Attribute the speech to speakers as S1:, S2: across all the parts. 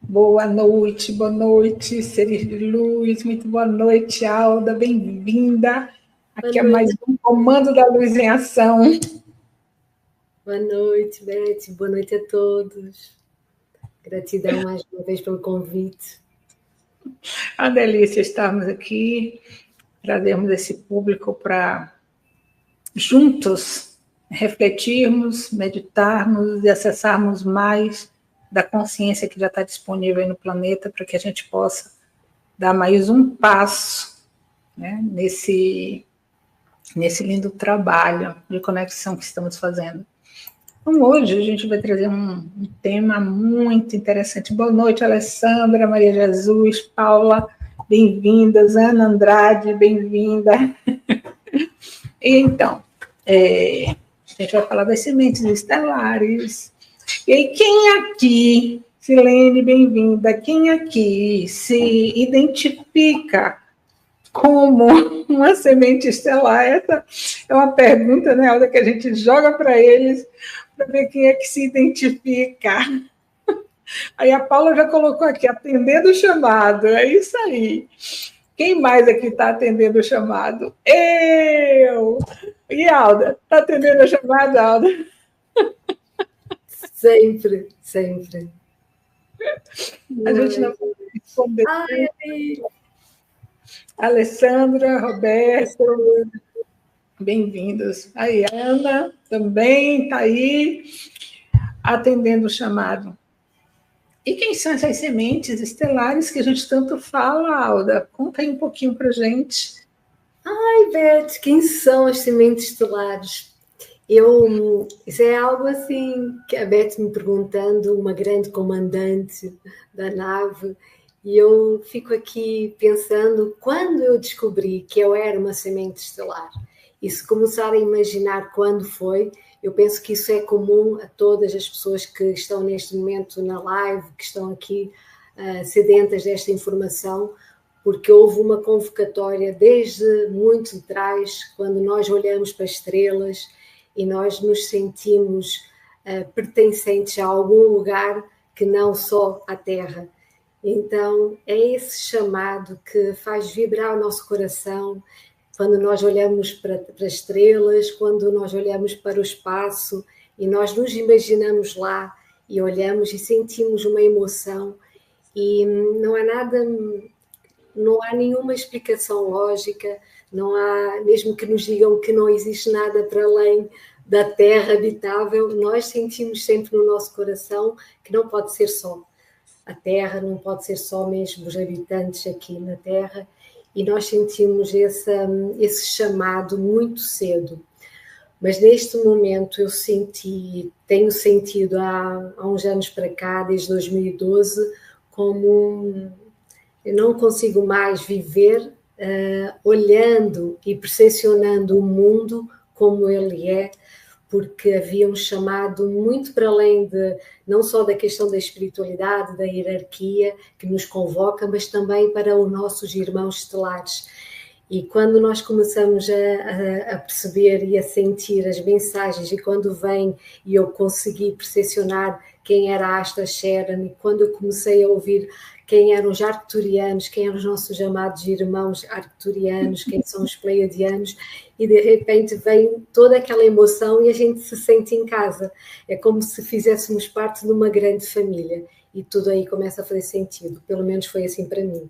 S1: Boa noite, seres de luz, muito boa noite, Alda, bem-vinda. Aqui é mais um Comando da Luz em Ação.
S2: Boa noite, Beth, boa noite a todos. Gratidão mais uma vez pelo convite.
S1: Uma delícia estarmos aqui, trazermos esse público para juntos refletirmos, meditarmos e acessarmos mais da consciência que já está disponível aí no planeta para que a gente possa dar mais um passo, né, nesse lindo trabalho de conexão que estamos fazendo. Então, hoje a gente vai trazer um tema muito interessante. Boa noite, Alessandra, Maria Jesus, Paula, bem-vindas, Ana Andrade, bem-vinda. Então, a gente vai falar das sementes estelares. E aí, quem aqui, Silene, bem-vinda, quem aqui se identifica como uma semente estelar? Essa é uma pergunta, né, Alda, que a gente joga para eles, para ver quem é que se identifica. Aí a Paula já colocou aqui, atendendo o chamado, é isso aí. Quem mais aqui está atendendo o chamado? Eu! E Alda, está atendendo o chamado, Alda?
S2: Sempre, sempre.
S1: A gente não pode responder.
S2: Ai,
S1: Alessandra, Roberto, bem-vindos. Aí, Ana também está aí, atendendo o chamado. E quem são essas sementes estelares que a gente tanto fala, Alda? Conta aí um pouquinho para a gente.
S2: Ai, Beth, quem são as sementes estelares? Isso é algo assim que a Beth me perguntando, uma grande comandante da nave, e eu fico aqui pensando, quando eu descobri que eu era uma semente estelar, e se começar a imaginar quando foi, eu penso que isso é comum a todas as pessoas que estão neste momento na live, que estão aqui sedentas desta informação, porque houve uma convocatória desde muito de trás, quando nós olhamos para as estrelas e nós nos sentimos pertencentes a algum lugar que não só à Terra. Então, é esse chamado que faz vibrar o nosso coração quando nós olhamos para as estrelas, quando nós olhamos para o espaço e nós nos imaginamos lá e olhamos e sentimos uma emoção, e não há nenhuma explicação lógica, não há, mesmo que nos digam que não existe nada para além da Terra habitável, nós sentimos sempre no nosso coração que não pode ser só a Terra, não pode ser só mesmo os habitantes aqui na Terra, e nós sentimos esse chamado muito cedo. Mas neste momento eu tenho sentido há uns anos para cá, desde 2012, como eu não consigo mais viver olhando e percepcionando o mundo como ele é, porque havia um chamado muito para além não só da questão da espiritualidade, da hierarquia que nos convoca, mas também para os nossos irmãos estelares. E quando nós começamos a perceber e a sentir as mensagens, e quando vem e eu consegui percepcionar quem era Asta Sharon, e quando eu comecei a ouvir quem eram os arcturianos, quem eram os nossos amados irmãos arcturianos, quem são os pleiadianos, e de repente vem toda aquela emoção e a gente se sente em casa. É como se fizéssemos parte de uma grande família, e tudo aí começa a fazer sentido. Pelo menos foi assim para mim.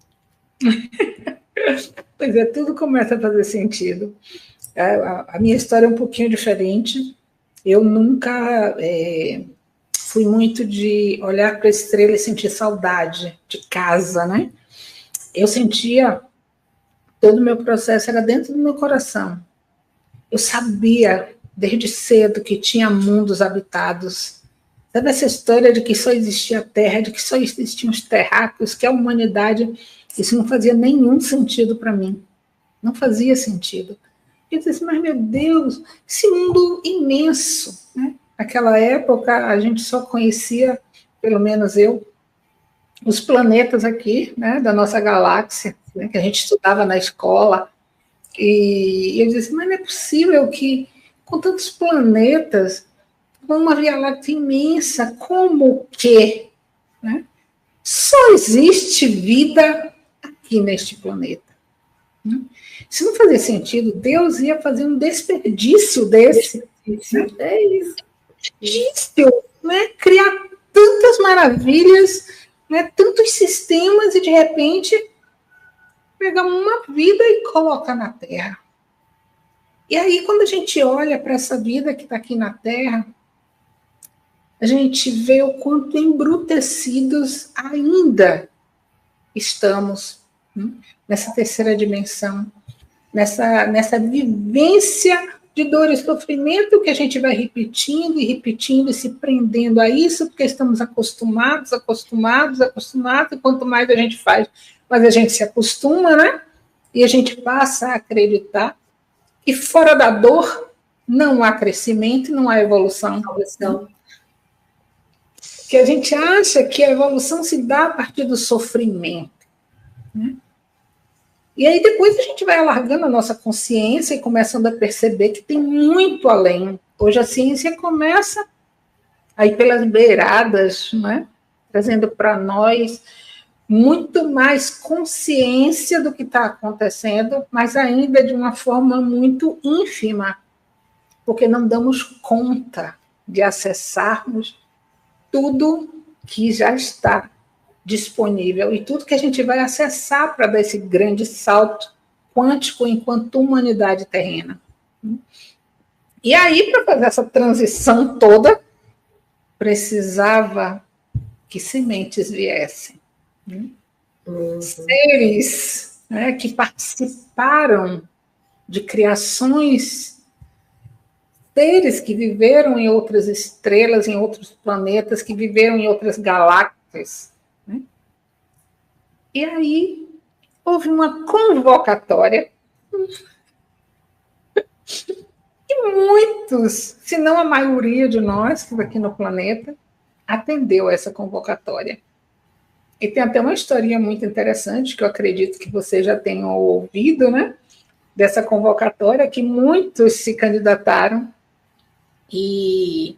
S1: Pois é, tudo começa a fazer sentido. A minha história é um pouquinho diferente. Eu nunca fui muito de olhar para a estrela e sentir saudade de casa, né? Eu sentia, todo o meu processo era dentro do meu coração. Eu sabia, desde cedo, que tinha mundos habitados. Sabe essa história de que só existia a Terra, de que só existiam os terráqueos, que a humanidade... Isso não fazia nenhum sentido para mim. Não fazia sentido. Eu disse assim, mas meu Deus, esse mundo imenso, né? Naquela época, a gente só conhecia, pelo menos eu, os planetas aqui, né, da nossa galáxia, né, que a gente estudava na escola. E eu disse, mas não é possível que, com tantos planetas, uma Via Láctea imensa, como que, né, Só existe vida aqui neste planeta. Se não fazer sentido, Deus ia fazer um desperdício desse.
S2: É isso.
S1: Difícil, né? Criar tantas maravilhas, né? Tantos sistemas e, de repente, pegar uma vida e colocar na Terra. E aí, quando a gente olha para essa vida que está aqui na Terra, a gente vê o quanto embrutecidos ainda estamos, né? Nessa terceira dimensão, nessa vivência de dor e sofrimento que a gente vai repetindo e repetindo e se prendendo a isso, porque estamos acostumados, e quanto mais a gente faz, mais a gente se acostuma, né? E a gente passa a acreditar que fora da dor não há crescimento, não há evolução. Que a gente acha que a evolução se dá a partir do sofrimento, né? E aí depois a gente vai alargando a nossa consciência e começando a perceber que tem muito além. Hoje a ciência começa a ir pelas beiradas, né? Trazendo para nós muito mais consciência do que está acontecendo, mas ainda de uma forma muito ínfima, porque não damos conta de acessarmos tudo que já está disponível e tudo que a gente vai acessar para dar esse grande salto quântico enquanto humanidade terrena. E aí, para fazer essa transição toda, precisava que sementes viessem. Seres, né, que participaram de criações, seres que viveram em outras estrelas, em outros planetas, que viveram em outras galáxias. Né? E aí houve uma convocatória e muitos, se não a maioria de nós aqui no planeta, atendeu essa convocatória. E tem até uma historinha muito interessante, que eu acredito que vocês já tenham ouvido, né? Dessa convocatória, que muitos se candidataram e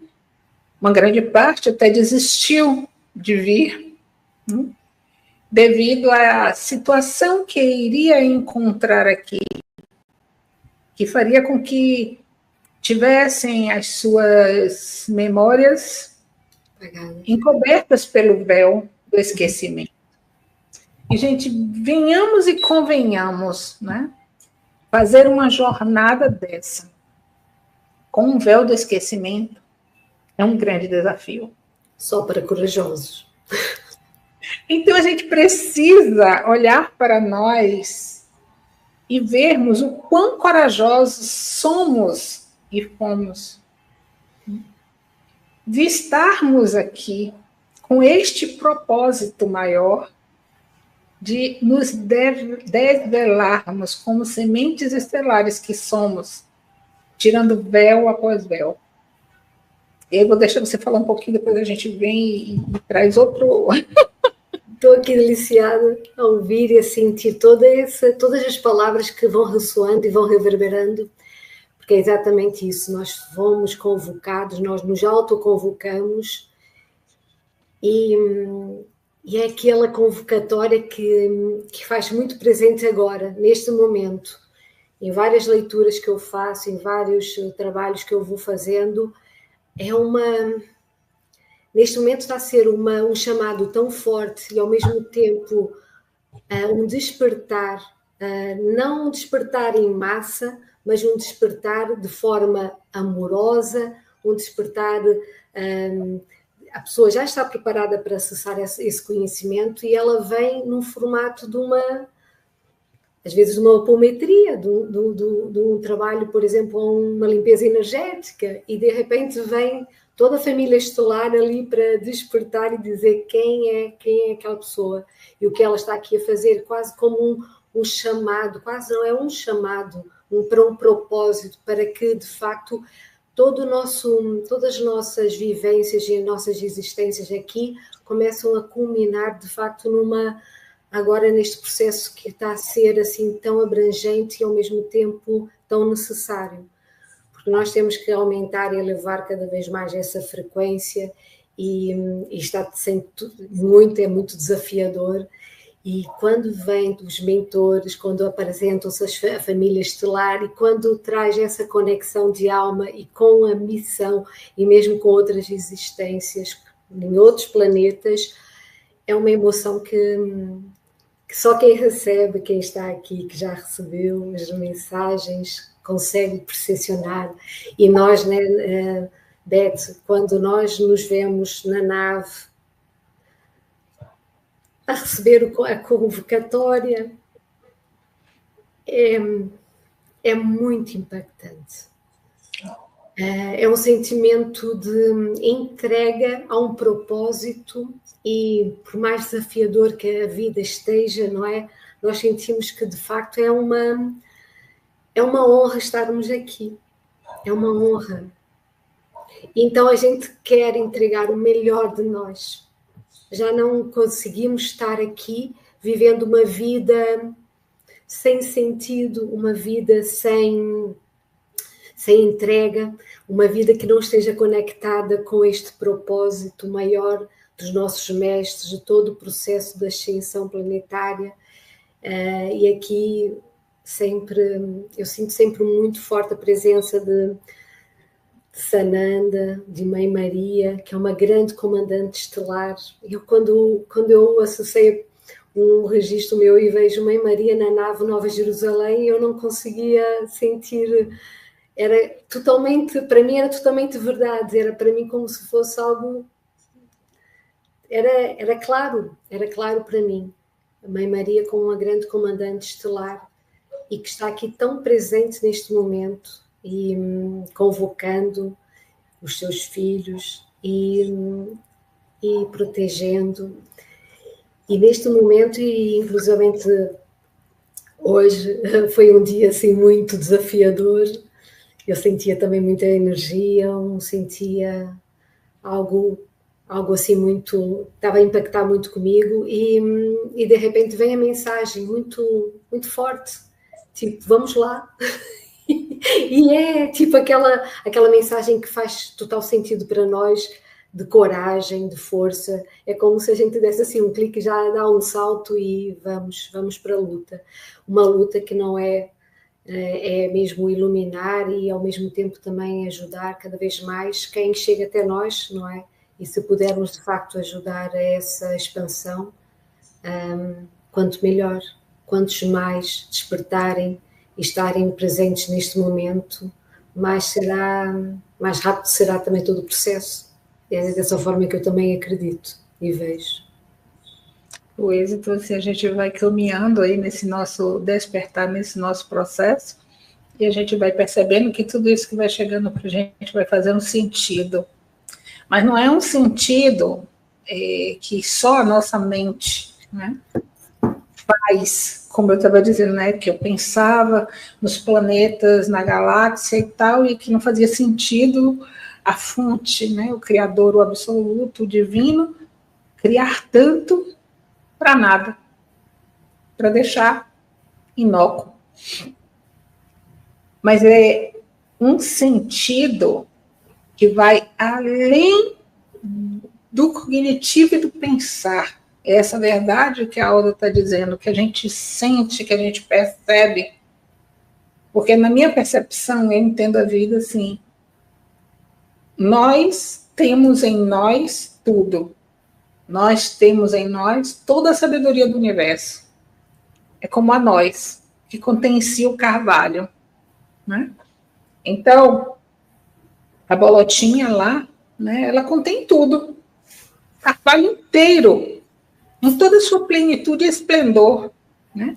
S1: uma grande parte até desistiu de vir, né? Devido à situação que iria encontrar aqui, que faria com que tivessem as suas memórias encobertas pelo véu do esquecimento. E, gente, venhamos e convenhamos, né? Fazer uma jornada dessa com um véu do esquecimento é um grande desafio.
S2: Só para corajosos.
S1: Então, a gente precisa olhar para nós e vermos o quão corajosos somos e fomos de estarmos aqui com este propósito maior de nos desvelarmos como sementes estelares que somos, tirando véu após véu. E aí vou deixar você falar um pouquinho, depois a gente vem e traz outro...
S2: Estou aqui deliciada a ouvir e a sentir todas as palavras que vão ressoando e vão reverberando, porque é exatamente isso, nós fomos convocados, nós nos autoconvocamos e é aquela convocatória que faz muito presente agora, neste momento, em várias leituras que eu faço, em vários trabalhos que eu vou fazendo, neste momento está a ser um chamado tão forte e ao mesmo tempo um despertar, não um despertar em massa, mas um despertar de forma amorosa, um despertar... a pessoa já está preparada para acessar esse conhecimento e ela vem num formato de às vezes de uma apometria, de um trabalho, por exemplo, uma limpeza energética, e de repente vem toda a família estelar ali para despertar e dizer quem é aquela pessoa e o que ela está aqui a fazer, quase como um chamado, quase não é um chamado, para um propósito, para que de facto todas as nossas vivências e as nossas existências aqui começam a culminar de facto agora neste processo que está a ser assim tão abrangente e ao mesmo tempo tão necessário. Porque nós temos que aumentar e elevar cada vez mais essa frequência e está sempre muito, é muito desafiador. E quando vêm os mentores, quando apresentam-se a família estelar e quando traz essa conexão de alma e com a missão e mesmo com outras existências em outros planetas, é uma emoção que só quem recebe, quem está aqui, que já recebeu as mensagens, consegue percepcionar. E nós, né, Beth, quando nós nos vemos na nave a receber a convocatória, é muito impactante. É um sentimento de entrega a um propósito e, por mais desafiador que a vida esteja, não é? Nós sentimos que, de facto, é uma honra estarmos aqui. É uma honra. Então, a gente quer entregar o melhor de nós. Já não conseguimos estar aqui vivendo uma vida sem sentido, uma vida sem entrega, uma vida que não esteja conectada com este propósito maior dos nossos mestres, de todo o processo da ascensão planetária. E aqui eu sinto sempre muito forte a presença de Sananda, de Mãe Maria, que é uma grande comandante estelar. Quando eu acessei um registro meu e vejo Mãe Maria na nave Nova Jerusalém, eu não conseguia sentir, para mim era totalmente verdade, era para mim como se fosse algo, era claro para mim, a Mãe Maria como uma grande comandante estelar e que está aqui tão presente neste momento e convocando os seus filhos e protegendo. E neste momento, e inclusivamente hoje, foi um dia assim muito desafiador. Eu sentia também muita energia, sentia algo assim muito, estava a impactar muito comigo e de repente vem a mensagem muito, muito forte, tipo, vamos lá. E é tipo aquela mensagem que faz total sentido para nós, de coragem, de força. É como se a gente desse assim um clique, já dá um salto e vamos para a luta. Uma luta que não é mesmo iluminar e ao mesmo tempo também ajudar cada vez mais quem chega até nós, não é? E se pudermos de facto ajudar a essa expansão, quanto melhor, quantos mais despertarem e estarem presentes neste momento, mais rápido será também todo o processo. É dessa forma que eu também acredito e vejo.
S1: O êxito, assim, a gente vai caminhando aí nesse nosso despertar, nesse nosso processo, e a gente vai percebendo que tudo isso que vai chegando para a gente vai fazendo sentido. Mas não é um sentido que só a nossa mente, né, faz, como eu estava dizendo, né, que eu pensava nos planetas, na galáxia e tal, e que não fazia sentido a fonte, né, o Criador, o absoluto, o divino, criar tanto para nada, para deixar inócuo. Mas é um sentido que vai além do cognitivo e do pensar. É essa verdade que a Alda está dizendo, que a gente sente, que a gente percebe. Porque na minha percepção, eu entendo a vida assim. Nós temos em nós tudo. Nós temos em nós toda a sabedoria do universo. É como a nós, que contém em si o carvalho. Né? Então, a bolotinha lá, né, ela contém tudo. O carvalho inteiro, em toda a sua plenitude e esplendor. Né?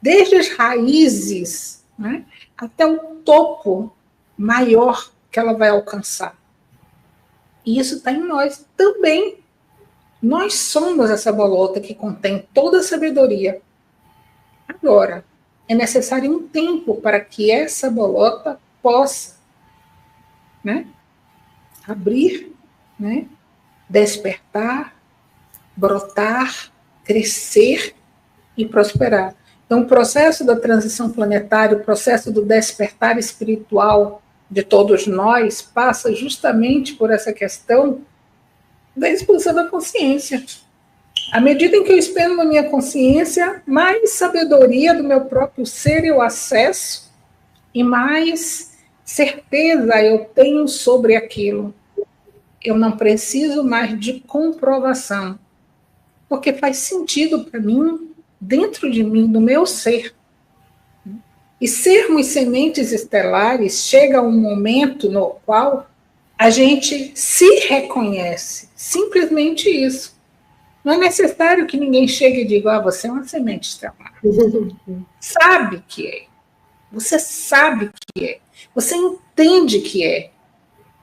S1: Desde as raízes, né, até o topo maior que ela vai alcançar. E isso está em nós também. Nós somos essa bolota que contém toda a sabedoria. Agora, é necessário um tempo para que essa bolota possa, né, abrir, né, despertar, brotar, crescer e prosperar. Então, o processo da transição planetária, o processo do despertar espiritual de todos nós, passa justamente por essa questão da expansão da consciência. À medida em que eu expando a minha consciência, mais sabedoria do meu próprio ser eu acesso e mais certeza eu tenho sobre aquilo. Eu não preciso mais de comprovação, porque faz sentido para mim, dentro de mim, do meu ser. E sermos sementes estelares chega um momento no qual a gente se reconhece, simplesmente isso. Não é necessário que ninguém chegue e diga, você é uma semente estelar. Sabe que é. Você sabe que é. Você entende que é.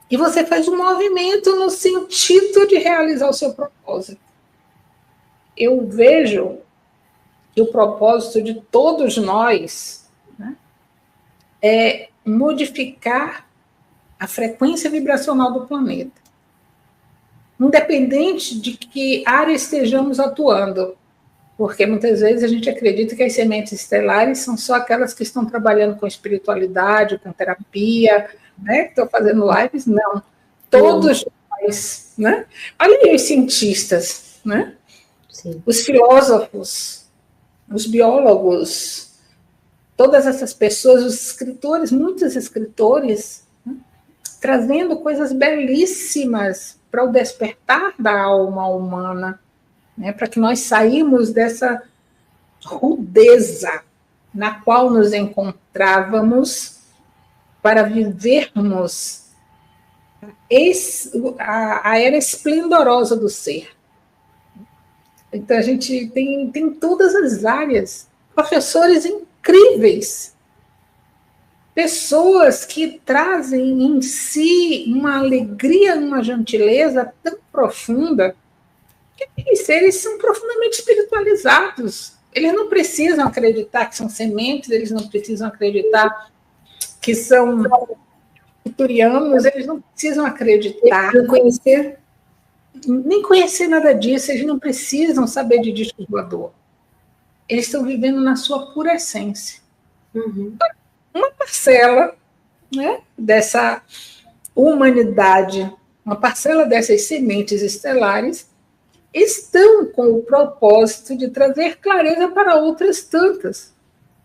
S1: E você faz um movimento no sentido de realizar o seu propósito. Eu vejo que o propósito de todos nós, né, é modificar a frequência vibracional do planeta. Independente de que área estejamos atuando. Porque muitas vezes a gente acredita que as sementes estelares são só aquelas que estão trabalhando com espiritualidade, com terapia, né, que estão fazendo lives. Não. Todos nós, né? Olha aí os cientistas, né? Sim. Os filósofos, os biólogos, todas essas pessoas, os escritores, muitos escritores, né, trazendo coisas belíssimas para o despertar da alma humana, né, para que nós saímos dessa rudeza na qual nos encontrávamos para vivermos a era esplendorosa do ser. Então, a gente tem todas as áreas, professores incríveis, pessoas que trazem em si uma alegria, uma gentileza tão profunda, que aqueles seres são profundamente espiritualizados. Eles não precisam acreditar que são sementes, eles não precisam acreditar que são futurianos, eles não precisam acreditar.
S2: Não conhecer?
S1: Nem conhecer nada disso, eles não precisam saber de disco voador. Eles estão vivendo na sua pura essência.
S2: Uhum.
S1: Uma parcela, né, dessa humanidade, uma parcela dessas sementes estelares, estão com o propósito de trazer clareza para outras tantas.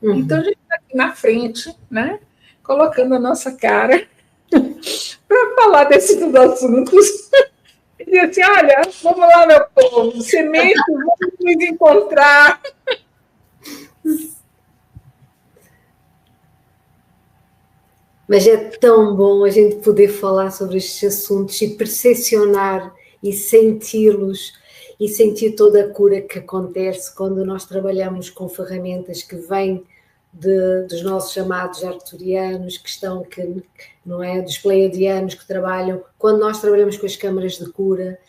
S1: Uhum. Então, a gente está aqui na frente, né, colocando a nossa cara para falar desses assuntos. E dizer assim, olha, vamos lá, meu povo, semente, vamos nos encontrar.
S2: Mas é tão bom a gente poder falar sobre estes assuntos e percepcionar e senti-los e sentir toda a cura que acontece quando nós trabalhamos com ferramentas que vêm dos nossos chamados arcturianos, não é, dos pleiadianos que trabalham, quando nós trabalhamos com as câmaras de cura,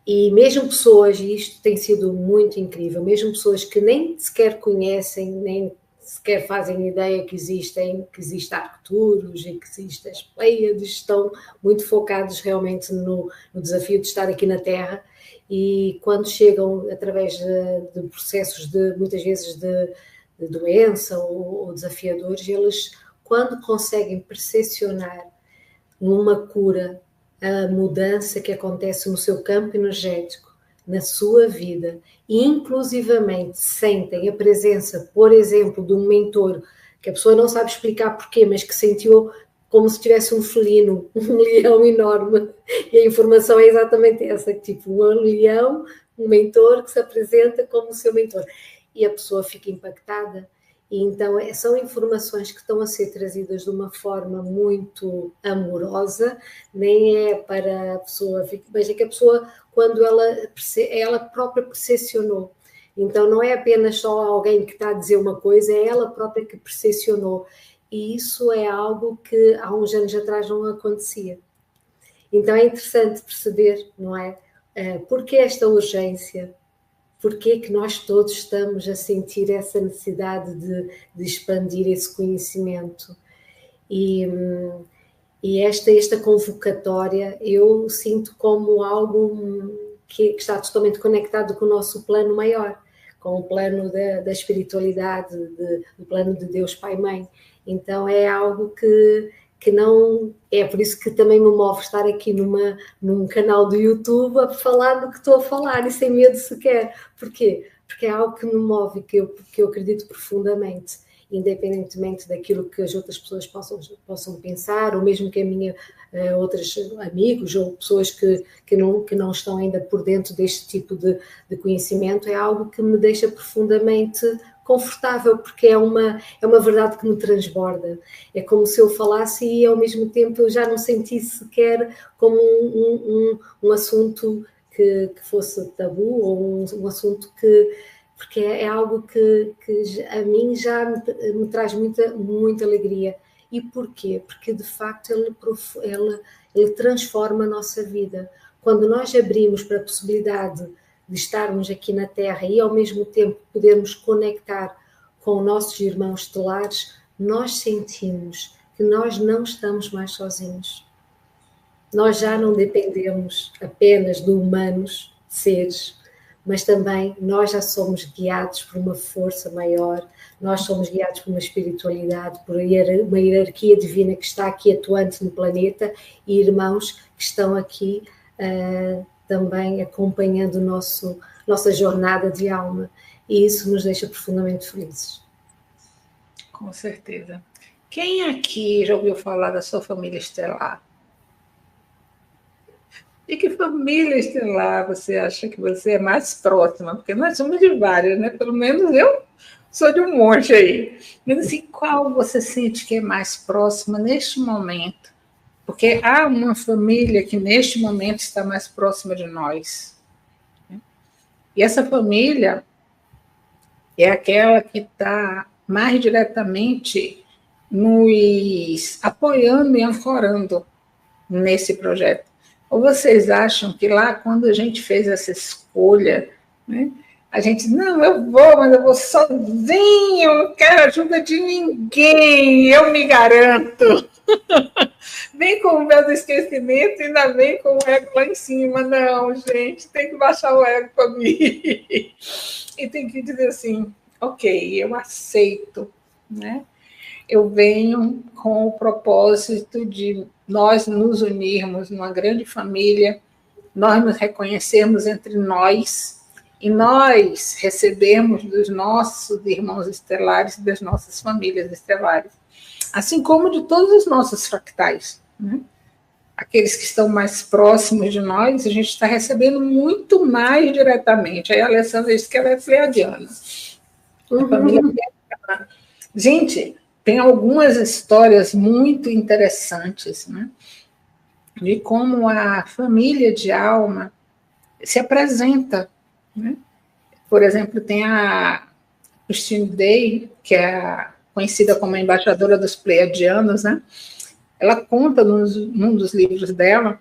S2: e mesmo pessoas, e isto tem sido muito incrível, mesmo pessoas que nem sequer conhecem, nem sequer fazem ideia que existem Arcturus e que existem as Pleiades, estão muito focados realmente no desafio de estar aqui na Terra, e quando chegam através de processos muitas vezes de doença ou desafiadores, eles, quando conseguem percepcionar numa cura a mudança que acontece no seu campo energético, na sua vida, e inclusivamente sentem a presença, por exemplo, de um mentor, que a pessoa não sabe explicar porquê, mas que sentiu como se tivesse um felino, um leão enorme, e a informação é exatamente essa, tipo um leão, um mentor que se apresenta como o seu mentor. E a pessoa fica impactada, e então são informações que estão a ser trazidas de uma forma muito amorosa, nem é para a pessoa, mas é que a pessoa, quando ela própria percepcionou, então não é apenas só alguém que está a dizer uma coisa, é ela própria que percepcionou, e isso é algo que há uns anos atrás não acontecia. Então é interessante perceber, não é? Porque esta urgência, porque é que nós todos estamos a sentir essa necessidade de expandir esse conhecimento. E esta convocatória eu sinto como algo que está totalmente conectado com o nosso plano maior, com o plano da espiritualidade, do plano de Deus Pai Mãe. Então é algo que que não... É por isso que também me move estar aqui num canal do YouTube a falar do que estou a falar e sem medo sequer. Porquê? Porque é algo que me move e que eu acredito profundamente, independentemente daquilo que as outras pessoas possam pensar, ou mesmo que a minha outros amigos ou pessoas que não estão ainda por dentro deste tipo de conhecimento, é algo que me deixa profundamente confortável, porque é uma verdade que me transborda. É como se eu falasse e ao mesmo tempo eu já não sentisse sequer como um assunto que fosse tabu, ou um assunto porque é algo que a mim já me traz muita alegria. E porquê? Porque de facto ele transforma a nossa vida. Quando nós abrimos para a possibilidade de estarmos aqui na Terra e ao mesmo tempo podermos conectar com nossos irmãos estelares, nós sentimos que nós não estamos mais sozinhos. Nós já não dependemos apenas de humanos, seres, mas também nós já somos guiados por uma força maior, nós somos guiados por uma espiritualidade, por uma hierarquia divina que está aqui atuante no planeta e irmãos que estão aqui também acompanhando nossa jornada de alma, e isso nos deixa profundamente felizes.
S1: Com certeza. Quem aqui já ouviu falar da sua família estelar? E que família estelar você acha que você é mais próxima? Porque nós somos de várias, né? Pelo menos eu sou de um monte aí. Mas assim, qual você sente que é mais próxima neste momento? Porque há uma família que neste momento está mais próxima de nós. E essa família é aquela que está mais diretamente nos apoiando e ancorando nesse projeto. Ou vocês acham que lá, quando a gente fez essa escolha, né, a gente, não, eu vou, mas eu vou sozinho, não quero ajuda de ninguém, eu me garanto. Vem com o meu esquecimento e ainda vem com o ego lá em cima. Não, gente, tem que baixar o ego para mim. E tem que dizer assim, ok, eu aceito, né? Eu venho com o propósito de nós nos unirmos numa grande família, nós nos reconhecermos entre nós e nós recebermos dos nossos irmãos estelares, das nossas famílias estelares, assim como de todos os nossos fractais, né? Aqueles que estão mais próximos de nós, a gente está recebendo muito mais diretamente. Aí a Alessandra disse que ela é pleiadiana. A família pleiadiana. Gente, tem algumas histórias muito interessantes, né, de como a família de alma se apresenta, né? Por exemplo, tem a Christine Day, que é conhecida como a embaixadora dos pleiadianos, né? Ela conta num dos livros dela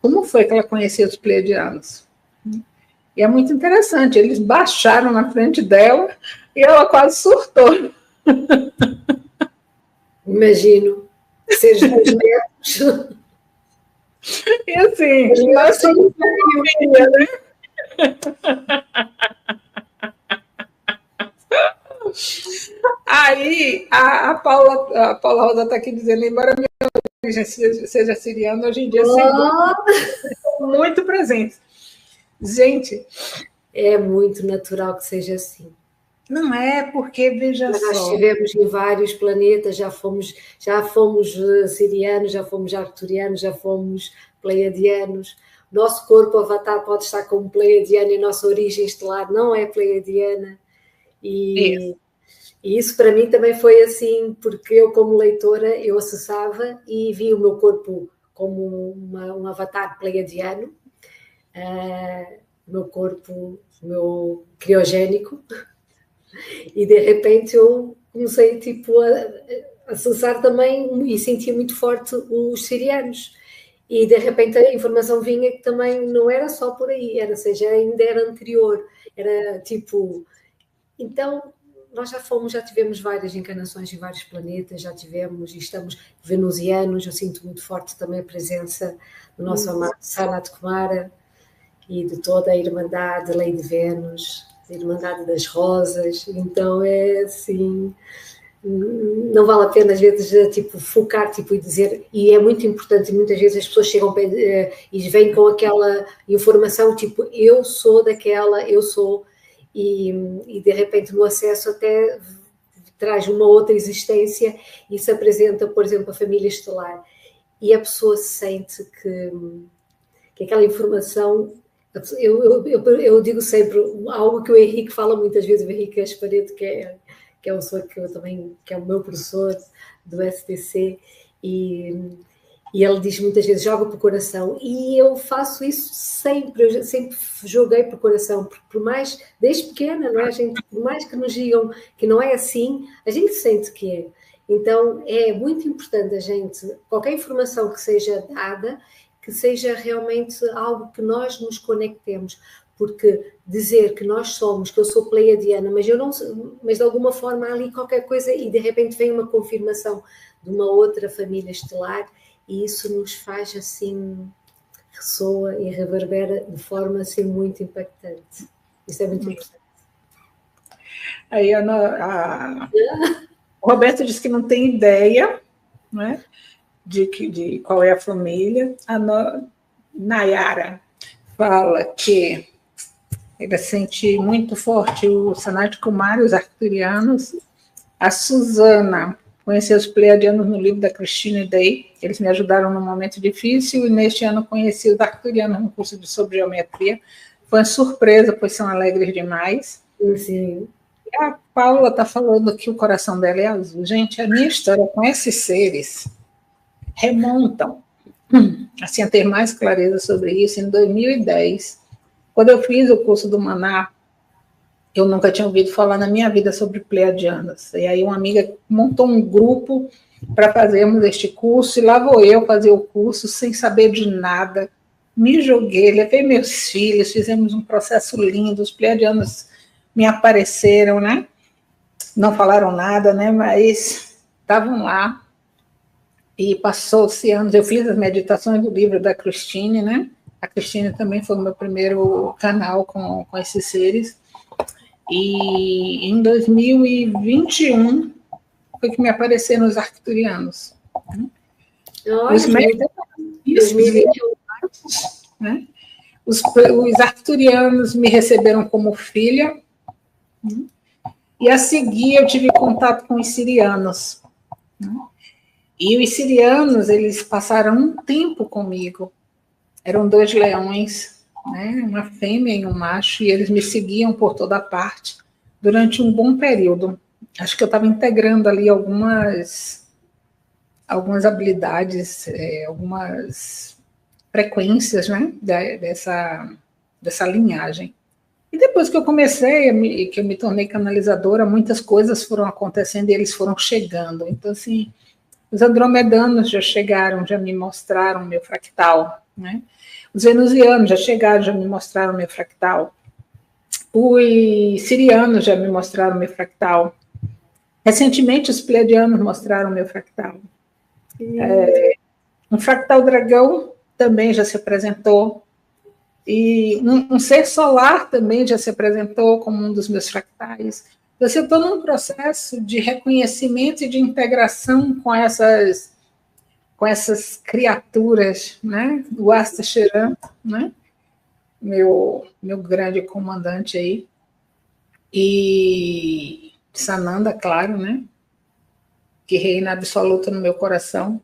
S1: como foi que ela conheceu os pleiadianos. E é muito interessante, eles baixaram na frente dela e ela quase surtou.
S2: Imagino, seres 2 metros.
S1: E assim, nós somos família, né? Aí a Paula Rosa está aqui dizendo, embora a minha origem seja siriana, hoje em dia são muito presentes. Gente,
S2: é muito natural que seja assim.
S1: Não é, porque, veja
S2: Mas
S1: só...
S2: Nós estivemos em vários planetas, já fomos sirianos, já fomos arcturianos, já fomos pleiadianos. Nosso corpo avatar pode estar como pleiadiano e a nossa origem estelar não é pleiadiana. E isso para mim também foi assim, porque eu, como leitora, eu acessava e vi o meu corpo como um avatar pleiadiano, meu corpo, meu criogénico. E de repente eu comecei a acessar também e sentia muito forte os sirianos. E de repente a informação vinha que também não era só por aí, ainda era anterior. Era tipo... Então, nós já tivemos várias encarnações em vários planetas, já tivemos e estamos venusianos. Eu sinto muito forte também a presença do nosso amado Sanat Kumara e de toda a Irmandade, a Lei de Vênus, a Irmandade das Rosas. Então é assim, não vale a pena, às vezes, tipo, focar, tipo, e dizer, e é muito importante, e muitas vezes as pessoas chegam e vêm com aquela informação, tipo, eu sou daquela, eu sou, e de repente no acesso até traz uma outra existência e se apresenta, por exemplo, a família estelar, e a pessoa sente que aquela informação, eu digo sempre, algo que o Henrique fala muitas vezes, o Henrique Aspareto, que é uma pessoa que eu também, que é o meu professor do STC, e ele diz muitas vezes, joga para o coração, e eu faço isso sempre, eu sempre joguei para o coração, porque por mais, desde pequena, não é? A gente, por mais que nos digam que não é assim, a gente sente que é. Então, é muito importante a gente, qualquer informação que seja dada, que seja realmente algo que nós nos conectemos, porque dizer que nós somos, que eu sou pleiadiana, mas eu não, mas de alguma forma há ali qualquer coisa e de repente vem uma confirmação de uma outra família estelar e isso nos faz assim, ressoa e reverbera de forma assim muito impactante. Isso é muito importante.
S1: Aí o Roberto disse que não tem ideia, né, de qual é a família. A Nayara fala que ele sente muito forte o Sanat Kumara, os arcturianos. A Suzana conheceu os pleiadianos no livro da Christine Day. Eles me ajudaram num momento difícil e neste ano conheci os arcturianos no curso sobre geometria. Foi uma surpresa, pois são alegres demais.
S2: Sim.
S1: E a Paula está falando que o coração dela é azul. Gente, a minha história com esses seres remontam assim, a ter mais clareza sobre isso em 2010. Quando eu fiz o curso do Maná, eu nunca tinha ouvido falar na minha vida sobre pleiadianos. E aí uma amiga montou um grupo para fazermos este curso, e lá vou eu fazer o curso sem saber de nada. Me joguei, levei meus filhos, fizemos um processo lindo, os pleiadianos me apareceram, né? Não falaram nada, né? Mas estavam lá. E passou-se anos, eu fiz as meditações do livro da Christine, né? A Christine também foi o meu primeiro canal com esses seres. E em 2021 foi que me apareceram os arcturianos.
S2: Olha,
S1: os médicos, 2021. Né? Os arcturianos me receberam como filha. E a seguir eu tive contato com os sirianos. E os sirianos, eles passaram um tempo comigo. Eram 2 leões, né? Uma fêmea e um macho, e eles me seguiam por toda parte durante um bom período. Acho que eu estava integrando ali algumas habilidades, algumas frequências, né? dessa linhagem. E depois que eu comecei, que eu me tornei canalizadora, muitas coisas foram acontecendo e eles foram chegando. Então, assim, os andromedanos já chegaram, já me mostraram meu fractal, né? Os venusianos já chegaram, já me mostraram meu fractal. Os sirianos já me mostraram meu fractal. Recentemente, os pleiadianos mostraram meu fractal. Um fractal dragão também já se apresentou. E um ser solar também já se apresentou como um dos meus fractais. Eu estou num processo de reconhecimento e de integração com essas criaturas, né? O Asta Cheran, né? Meu grande comandante aí. E Sananda, claro, né? Que reina absoluta no meu coração.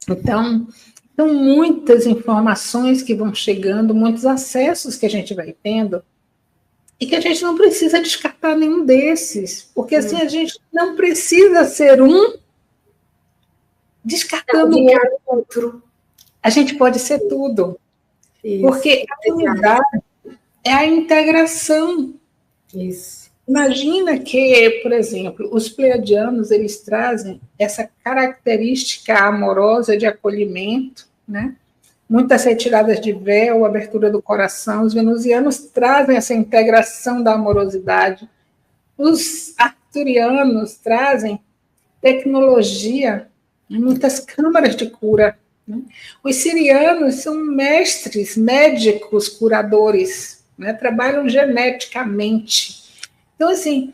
S1: Então, são muitas informações que vão chegando, muitos acessos que a gente vai tendo, e que a gente não precisa descartar nenhum desses, porque assim a gente não precisa ser um descartando o outro. A gente pode ser tudo. Isso. Porque a unidade é a integração.
S2: Isso.
S1: Imagina que, por exemplo, os pleiadianos, eles trazem essa característica amorosa de acolhimento, né? Muitas retiradas de véu, abertura do coração. Os venusianos trazem essa integração da amorosidade. Os arcturianos trazem tecnologia, muitas câmaras de cura. Né? Os sirianos são mestres, médicos, curadores, né? Trabalham geneticamente. Então, assim,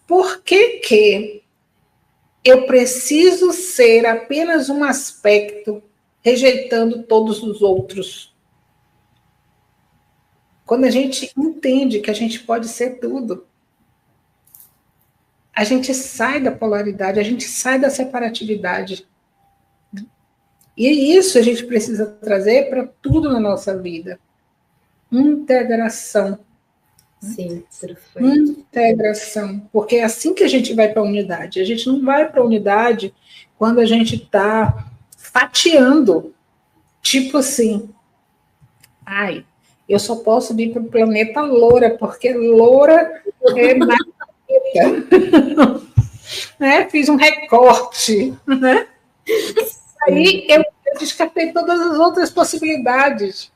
S1: por que eu preciso ser apenas um aspecto, rejeitando todos os outros. Quando a gente entende que a gente pode ser tudo, a gente sai da polaridade, a gente sai da separatividade. E isso a gente precisa trazer para tudo na nossa vida. Integração.
S2: Sim, perfeito.
S1: Integração. Porque é assim que a gente vai para a unidade. A gente não vai para a unidade quando a gente está fatiando. Tipo assim, ai, eu só posso vir para o planeta Loura, porque Loura é mais né? Fiz um recorte, né? Aí eu descartei todas as outras possibilidades.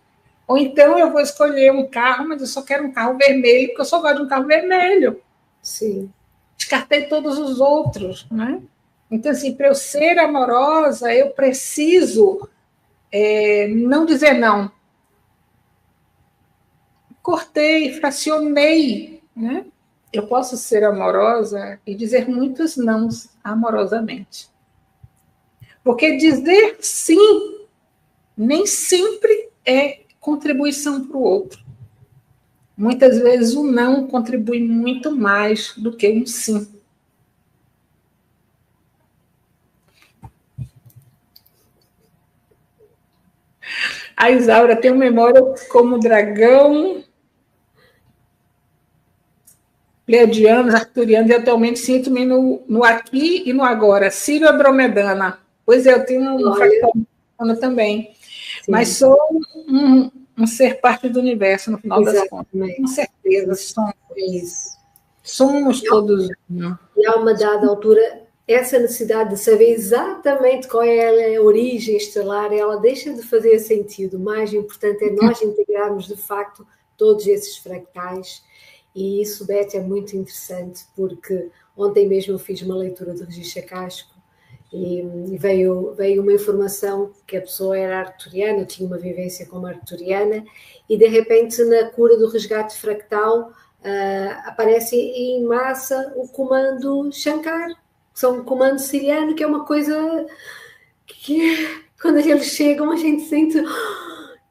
S1: Ou então eu vou escolher um carro, mas eu só quero um carro vermelho, porque eu só gosto de um carro vermelho.
S2: Sim.
S1: Descartei todos os outros, né? Então, assim, para eu ser amorosa, eu preciso não dizer não. Cortei, fracionei, né? Eu posso ser amorosa e dizer muitos nãos amorosamente. Porque dizer sim nem sempre é contribuição para o outro. Muitas vezes o não contribui muito mais do que um sim. A Isaura tem uma memória como dragão, pleiadianos, arcturianos, e atualmente sinto-me no aqui e no agora. Sírio Andromedana. Pois é, eu tenho um fractal também. Sim. Mas sou um ser parte do universo, no final das contas. Com certeza, somos.
S2: Isso.
S1: Somos todos.
S2: E a uma dada altura, essa necessidade de saber exatamente qual é a origem estelar, ela deixa de fazer sentido. O mais importante é nós integrarmos, de facto, todos esses fractais. E isso, Beth, é muito interessante, porque ontem mesmo eu fiz uma leitura do Registro Casco e veio uma informação que a pessoa era arcturiana, tinha uma vivência como arcturiana, e de repente na cura do resgate fractal aparece em massa o comando Shankar, que são um comando siriano, que é uma coisa que quando eles chegam a gente sente...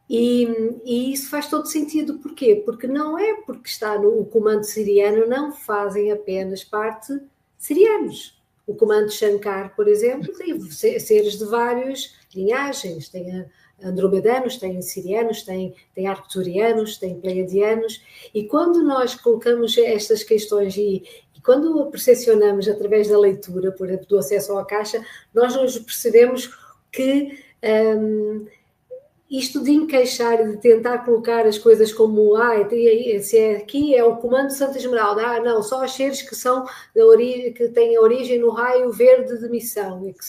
S2: E isso faz todo sentido. Porquê? Porque não é porque está no comando siriano, não fazem apenas parte sirianos. O comando Shankar, por exemplo, tem seres de várias linhagens, tem andromedanos, tem sirianos, tem arcturianos, tem pleiadianos, e quando nós colocamos estas questões e quando percepcionamos através da leitura, por exemplo, do acesso à caixa, nós nos percebemos que isto de encaixar e de tentar colocar as coisas como se é aqui é o comando Santa Esmeralda, não, só os seres que são que têm a origem no raio verde de missão e que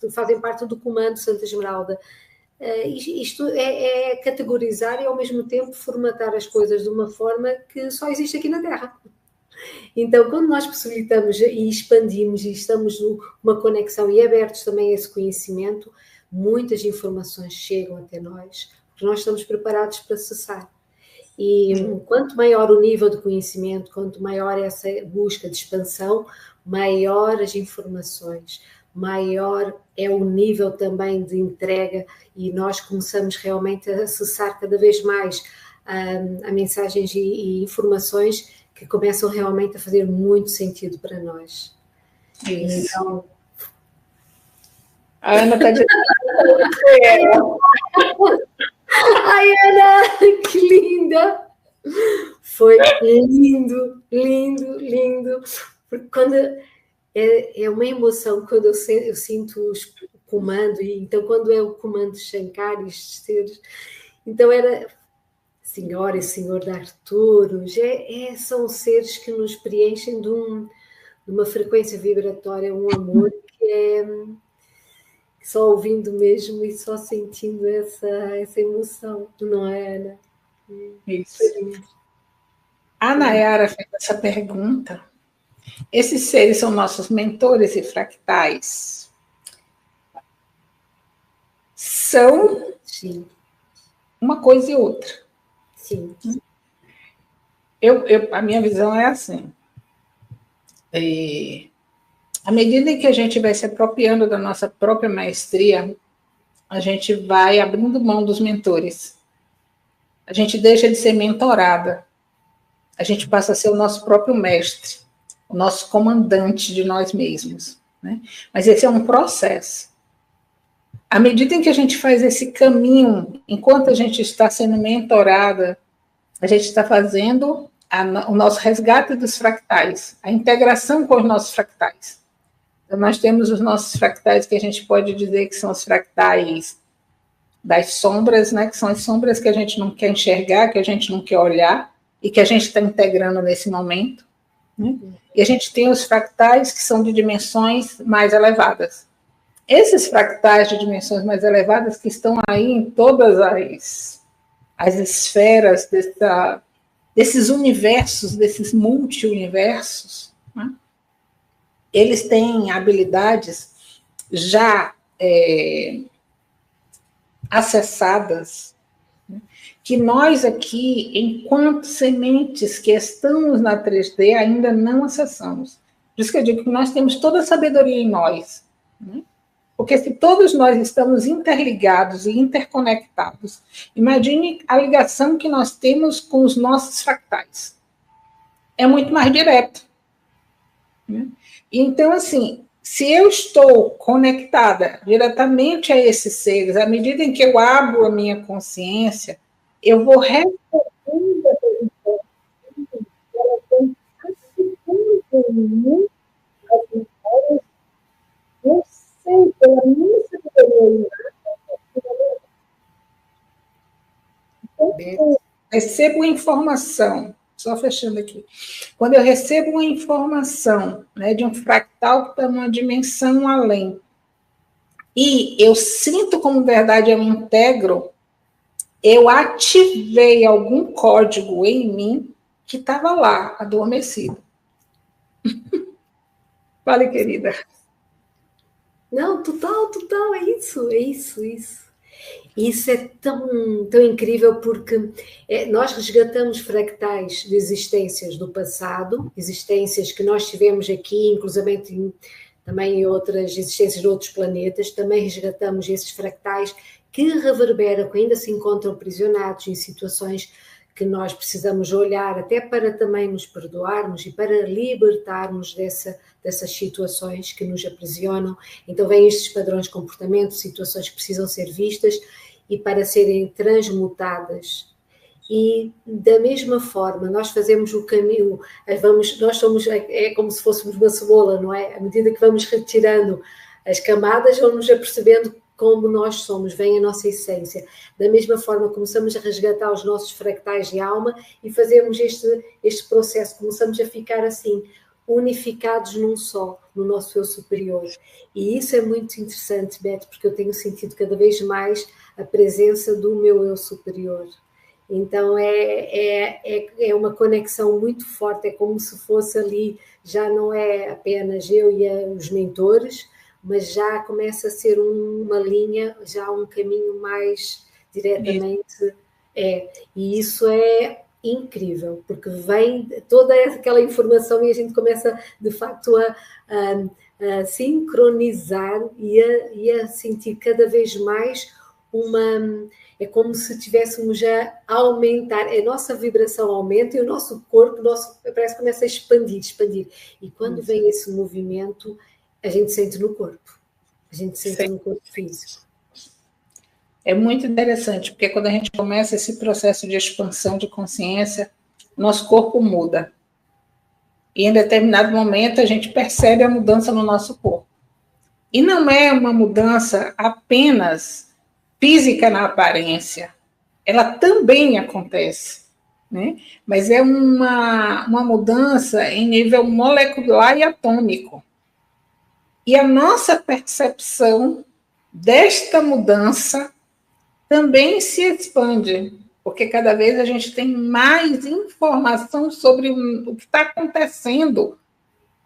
S2: fazem parte do comando Santa Esmeralda. Isto é categorizar e ao mesmo tempo formatar as coisas de uma forma que só existe aqui na Terra. Então, quando nós possibilitamos e expandimos e estamos numa conexão e abertos também a esse conhecimento, muitas informações chegam até nós, porque nós estamos preparados para acessar. E quanto maior o nível de conhecimento, quanto maior essa busca de expansão, maior as informações, maior é o nível também de entrega, e nós começamos realmente a acessar cada vez mais a mensagens e informações que começam realmente a fazer muito sentido para nós.
S1: Isso. Então, a Ana está dizendo.
S2: Ai, Ana, que linda! Foi lindo, lindo, lindo. Porque quando é uma emoção quando eu sinto o comando, e então quando é o comando de Shankar, estes seres, então era Senhora e Senhor de Arturos, são seres que nos preenchem de uma frequência vibratória, um amor que é só ouvindo mesmo e só sentindo essa emoção, não é, Ana?
S1: Isso. A Nayara fez essa pergunta. Esses seres são nossos mentores e fractais? São
S2: Sim.
S1: Uma coisa e outra.
S2: Sim.
S1: A minha visão é assim. À medida em que a gente vai se apropriando da nossa própria maestria, a gente vai abrindo mão dos mentores. A gente deixa de ser mentorada. A gente passa a ser o nosso próprio mestre, o nosso comandante de nós mesmos, né? Mas esse é um processo. À medida em que a gente faz esse caminho, enquanto a gente está sendo mentorada, a gente está fazendo o nosso resgate dos fractais, a integração com os nossos fractais. Então, nós temos os nossos fractais, que a gente pode dizer que são os fractais das sombras, né, que são as sombras que a gente não quer enxergar, que a gente não quer olhar, e que a gente está integrando nesse momento. Né? E a gente tem os fractais que são de dimensões mais elevadas. Esses fractais de dimensões mais elevadas que estão aí em todas as esferas desses universos, desses multi-universos, né? Eles têm habilidades já acessadas, né? Que nós aqui, enquanto sementes que estamos na 3D, ainda não acessamos. Por isso que eu digo que nós temos toda a sabedoria em nós, né? Porque se todos nós estamos interligados e interconectados, imagine a ligação que nós temos com os nossos fractais. É muito mais direto, né? Então, assim, se eu estou conectada diretamente a esses seres, à medida em que eu abro a minha consciência, eu vou recebendo essas informações, elas vão participando em mim, as memórias. Eu sei, pela minha sabedoria, então, eu recebo informação, só fechando aqui, quando eu recebo uma informação, né, de um fractal que está numa dimensão além, e eu sinto como verdade, eu integro, eu ativei algum código em mim que estava lá, adormecido. Fale, querida.
S2: Não, total, é isso. Isso é tão incrível porque nós resgatamos fractais de existências do passado, existências que nós tivemos aqui, inclusivamente também em outras existências de outros planetas, também resgatamos esses fractais que reverberam, que ainda se encontram aprisionados em situações que nós precisamos olhar até para também nos perdoarmos e para libertarmos dessas situações que nos aprisionam. Então vêm estes padrões de comportamento, situações que precisam ser vistas e para serem transmutadas. E da mesma forma, nós fazemos o caminho, nós somos, é como se fôssemos uma cebola, não é? À medida que vamos retirando as camadas, vamos apercebendo como nós somos, vem a nossa essência. Da mesma forma, começamos a resgatar os nossos fractais de alma e fazemos este processo, começamos a ficar assim, unificados num só, no nosso eu superior. E isso é muito interessante, Beth, porque eu tenho sentido cada vez mais a presença do meu eu superior. Então é uma conexão muito forte, é como se fosse ali, já não é apenas eu e os mentores, mas já começa a ser uma linha, já um caminho mais diretamente. E isso é incrível, porque vem toda aquela informação e a gente começa, de facto, a sincronizar e a sentir cada vez mais é como se estivéssemos a aumentar, a nossa vibração aumenta e o nosso corpo, parece que começa a expandir. E quando vem esse movimento, a gente sente no corpo. A gente sente no corpo físico.
S1: É muito interessante, porque quando a gente começa esse processo de expansão de consciência, nosso corpo muda. E em determinado momento a gente percebe a mudança no nosso corpo. E não é uma mudança apenas física na aparência. Ela também acontece, né? Mas é uma mudança em nível molecular e atômico. E a nossa percepção desta mudança também se expande, porque cada vez a gente tem mais informação sobre o que está acontecendo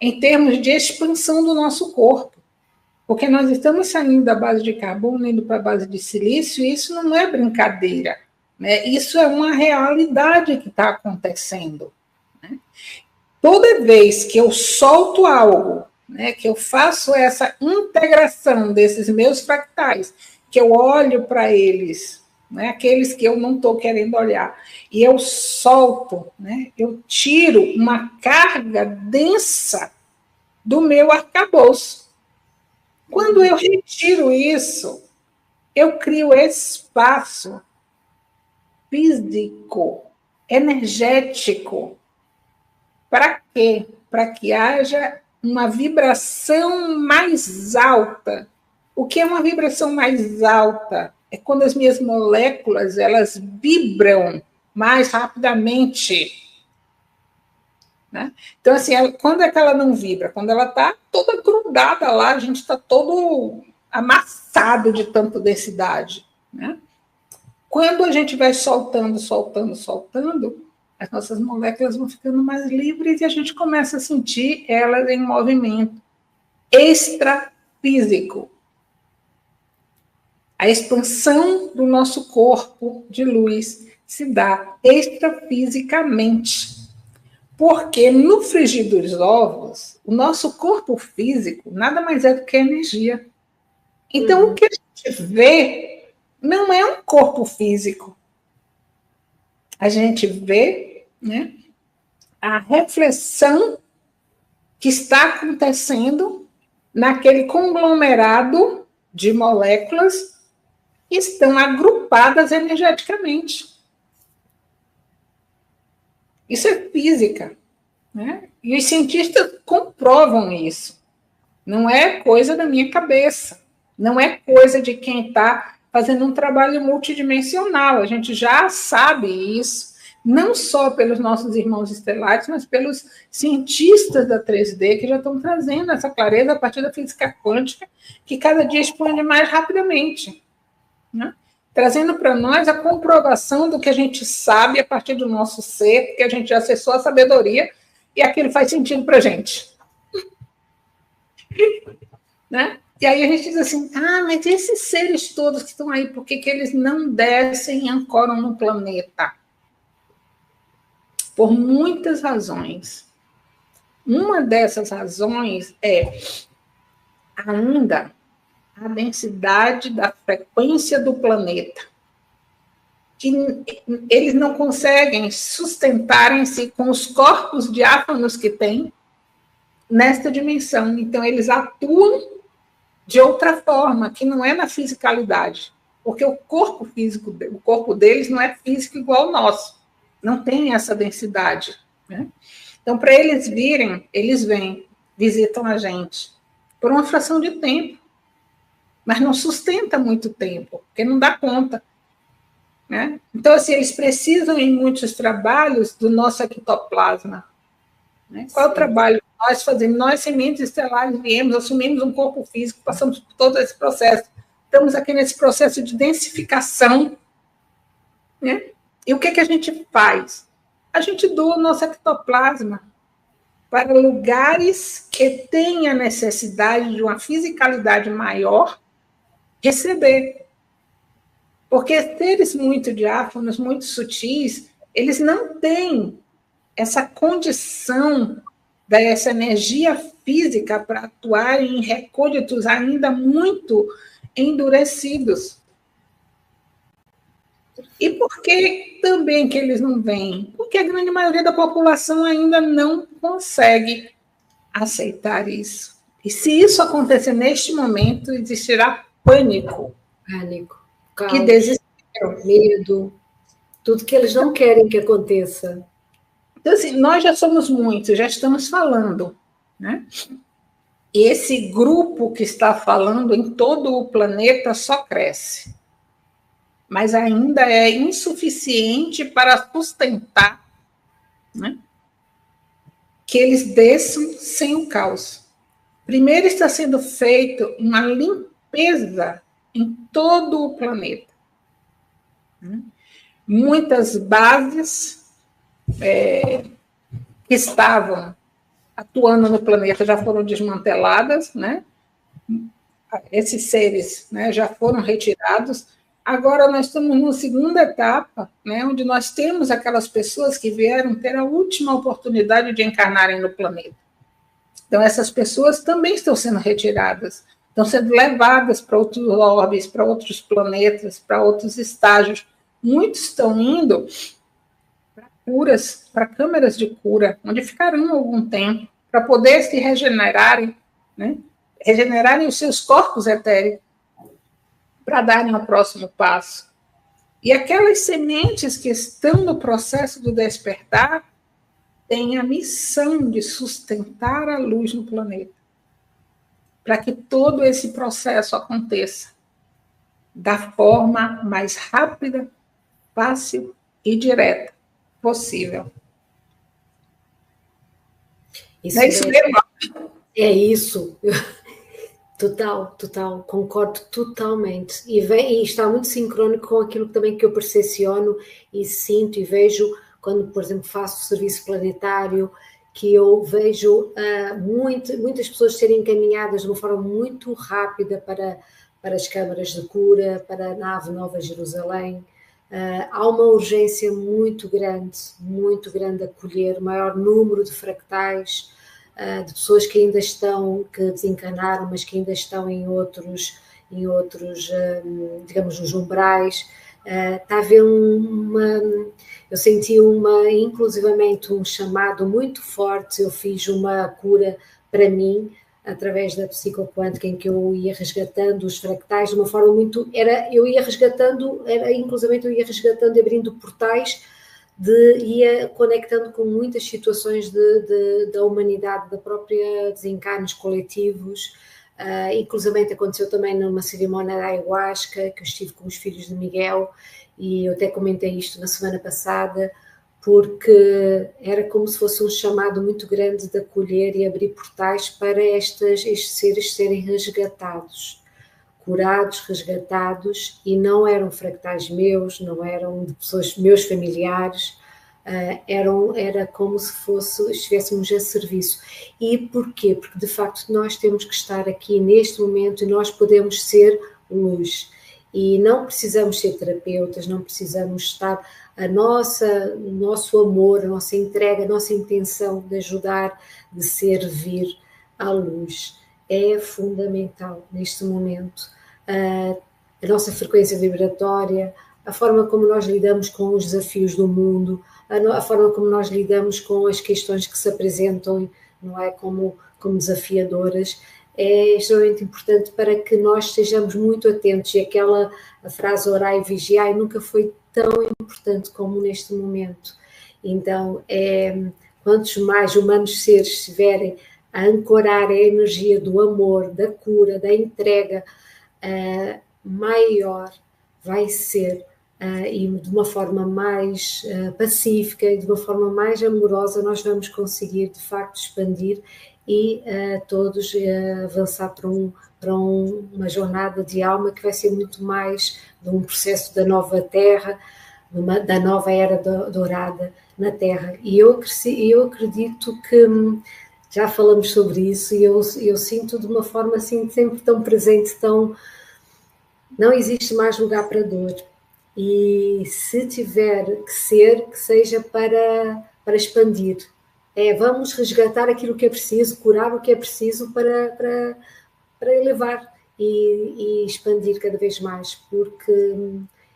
S1: em termos de expansão do nosso corpo. Porque nós estamos saindo da base de carbono, indo para a base de silício, e isso não é brincadeira, né? Isso é uma realidade que está acontecendo, né? Toda vez que eu solto algo, né, que eu faço essa integração desses meus fractais, que eu olho para eles, né, aqueles que eu não estou querendo olhar, e eu solto, né, eu tiro uma carga densa do meu arcabouço. Quando eu retiro isso, eu crio espaço físico, energético. Para quê? Para que haja uma vibração mais alta. O que é uma vibração mais alta? É quando as minhas moléculas elas vibram mais rapidamente. Né? Então, assim, quando é que ela não vibra? Quando ela está toda grudada lá, a gente está todo amassado de tanta densidade. Né? Quando a gente vai soltando, soltando, soltando, as nossas moléculas vão ficando mais livres e a gente começa a sentir elas em movimento extrafísico. A expansão do nosso corpo de luz se dá extrafisicamente. Porque no frigir dos ovos, o nosso corpo físico nada mais é do que energia. Então, o que a gente vê não é um corpo físico. A gente vê, né, a reflexão que está acontecendo naquele conglomerado de moléculas que estão agrupadas energeticamente. Isso é física, né? E os cientistas comprovam isso. Não é coisa da minha cabeça. Não é coisa de quem está fazendo um trabalho multidimensional. A gente já sabe isso, não só pelos nossos irmãos estelares, mas pelos cientistas da 3D que já estão trazendo essa clareza a partir da física quântica, que cada dia expande mais rapidamente, né? Trazendo para nós a comprovação do que a gente sabe a partir do nosso ser, porque a gente já acessou a sabedoria e aquilo faz sentido para a gente. Né? E aí a gente diz assim, mas esses seres todos que estão aí, por que eles não descem e ancoram no planeta? Por muitas razões. Uma dessas razões é ainda a densidade da frequência do planeta. Que eles não conseguem sustentarem-se com os corpos diáfanos que têm nesta dimensão. Então, eles atuam de outra forma, que não é na fisicalidade. Porque o corpo físico, o corpo deles não é físico igual ao nosso. Não tem essa densidade. Né? Então, para eles virem, eles vêm, visitam a gente por uma fração de tempo. Mas não sustenta muito tempo, porque não dá conta. Né? Então, assim, eles precisam, em muitos trabalhos, do nosso ectoplasma. Né? Qual é o trabalho que nós fazemos? Nós, sementes estelares, viemos, assumimos um corpo físico, passamos por todo esse processo. Estamos aqui nesse processo de densificação. Né? E o que a gente faz? A gente doa o nosso ectoplasma para lugares que têm a necessidade de uma fisicalidade maior receber. Porque seres muito diáfanos, muito sutis, eles não têm essa condição dessa energia física para atuar em recôditos ainda muito endurecidos. E por que também que eles não vêm? Porque a grande maioria da população ainda não consegue aceitar isso. E se isso acontecer neste momento, existirá pânico,
S2: caos,
S1: que desespero,
S2: medo, tudo que eles não querem que aconteça.
S1: Então, assim, nós já somos muitos, já estamos falando, né? E esse grupo que está falando em todo o planeta só cresce. Mas ainda é insuficiente para sustentar, né, que eles desçam sem o caos. Primeiro está sendo feita uma limpeza em todo o planeta. Muitas bases que estavam atuando no planeta já foram desmanteladas, né? Esses seres, né, já foram retirados. Agora nós estamos numa segunda etapa, né, onde nós temos aquelas pessoas que vieram ter a última oportunidade de encarnarem no planeta. Então, essas pessoas também estão sendo retiradas, estão sendo levadas para outros orbes, para outros planetas, para outros estágios. Muitos estão indo para curas, para câmeras de cura, onde ficarão algum tempo, para poder se regenerarem, né? Regenerarem os seus corpos etéricos, para darem o próximo passo. E aquelas sementes que estão no processo do despertar têm a missão de sustentar a luz no planeta, para que todo esse processo aconteça da forma mais rápida, fácil e direta possível.
S2: Isso é isso mesmo? É isso. Total, concordo totalmente. E está muito sincrónico com aquilo também que eu percepciono e sinto e vejo quando, por exemplo, faço serviço planetário, que eu vejo muitas pessoas serem encaminhadas de uma forma muito rápida para as câmaras de cura, para a nave Nova Jerusalém. Há uma urgência muito grande a acolher o maior número de fractais, de pessoas que ainda estão, que desencarnaram, mas que ainda estão em outros digamos, nos umbrais. Está a haver eu senti inclusivamente um chamado muito forte. Eu fiz uma cura para mim, através da psicoquântica, em que eu ia resgatando os fractais de uma forma muito... inclusivamente eu ia resgatando e abrindo portais, ia conectando com muitas situações da humanidade, da própria desencarnes coletivos. Inclusivamente aconteceu também numa cerimónia da ayahuasca, que eu estive com os filhos de Miguel, e eu até comentei isto na semana passada, porque era como se fosse um chamado muito grande de acolher e abrir portais para estes seres serem resgatados, curados, resgatados, e não eram fractais meus, não eram de pessoas, meus familiares, era como se estivéssemos a serviço. E porquê? Porque de facto nós temos que estar aqui neste momento e nós podemos ser luz. E não precisamos ser terapeutas, não precisamos estar... o nosso amor, a nossa entrega, a nossa intenção de ajudar, de servir à luz é fundamental neste momento. A nossa frequência vibratória, a forma como nós lidamos com os desafios do mundo, a forma como nós lidamos com as questões que se apresentam, não é, como desafiadoras, é extremamente importante para que nós estejamos muito atentos. E a frase orai e vigiai nunca foi tão importante como neste momento. Então, quantos mais humanos seres estiverem a ancorar a energia do amor, da cura, da entrega, maior vai ser, e de uma forma mais pacífica e de uma forma mais amorosa, nós vamos conseguir de facto expandir e todos avançar para uma jornada de alma que vai ser muito mais de um processo da nova Terra, da nova era dourada na Terra. E eu acredito que já falamos sobre isso, e eu sinto de uma forma assim sempre tão presente, não existe mais lugar para dor. E se tiver que seja para expandir. Vamos resgatar aquilo que é preciso, curar o que é preciso para elevar e expandir cada vez mais, porque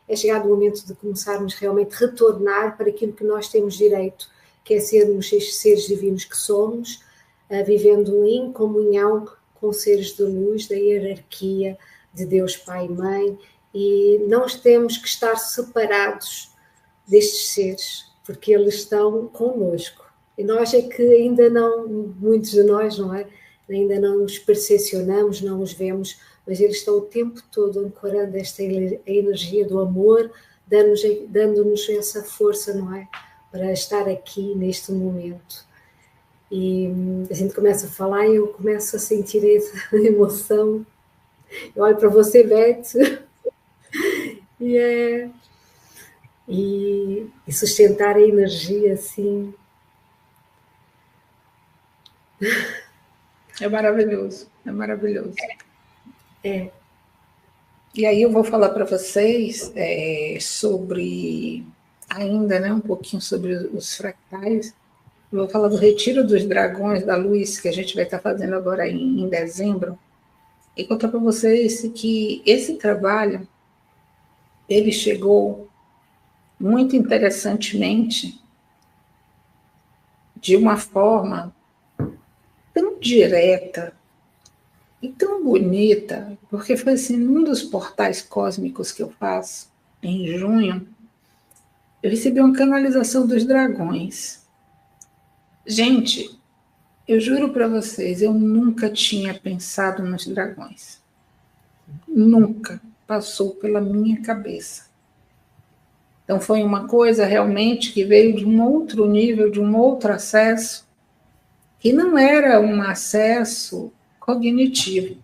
S2: é chegado o momento de começarmos realmente a retornar para aquilo que nós temos direito, que é sermos estes seres divinos que somos, vivendo em comunhão com seres de luz, da hierarquia de Deus Pai e Mãe, e nós temos que estar separados destes seres, porque eles estão connosco. E nós é que ainda não, muitos de nós, não é? Ainda não os percepcionamos, não os vemos, mas eles estão o tempo todo ancorando esta energia do amor, dando-nos essa força, não é? Para estar aqui neste momento. E a gente começa a falar e eu começo a sentir essa emoção. Eu olho para você, Beth, e sustentar a energia assim.
S1: É maravilhoso, é maravilhoso. E aí eu vou falar para vocês sobre, ainda, né, um pouquinho sobre os fractais. Eu vou falar do Retiro dos Dragões da Luz, que a gente vai estar fazendo agora em dezembro, e contar para vocês que esse trabalho, ele chegou muito interessantemente, de uma forma tão direta e tão bonita, porque foi assim, num dos portais cósmicos que eu faço, em junho, eu recebi uma canalização dos dragões. Gente, eu juro para vocês, eu nunca tinha pensado nos dragões. Nunca passou pela minha cabeça. Então foi uma coisa realmente que veio de um outro nível, de um outro acesso, que não era um acesso cognitivo.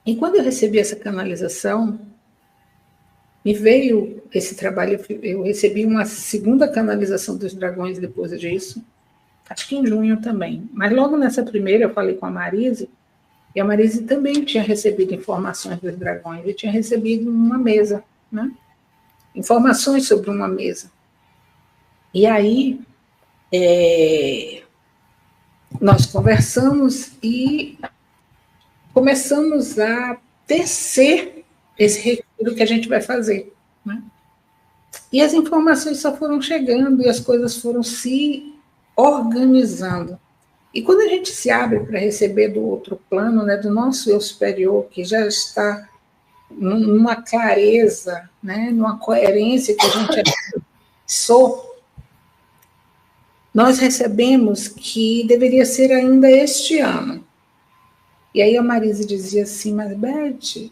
S1: E quando eu recebi essa canalização, me veio esse trabalho, eu recebi uma segunda canalização dos dragões depois disso, acho que em junho também. Mas logo nessa primeira eu falei com a Marise, e a Marise também tinha recebido informações dos dragões, e tinha recebido uma mesa, né? Informações sobre uma mesa. E aí, nós conversamos e começamos a tecer esse retiro que a gente vai fazer, né? E as informações só foram chegando e as coisas foram se organizando. E quando a gente se abre para receber do outro plano, né, do nosso eu superior, que já está numa clareza, né, numa coerência que a gente sou, nós recebemos que deveria ser ainda este ano. E aí a Marise dizia assim, mas Beth,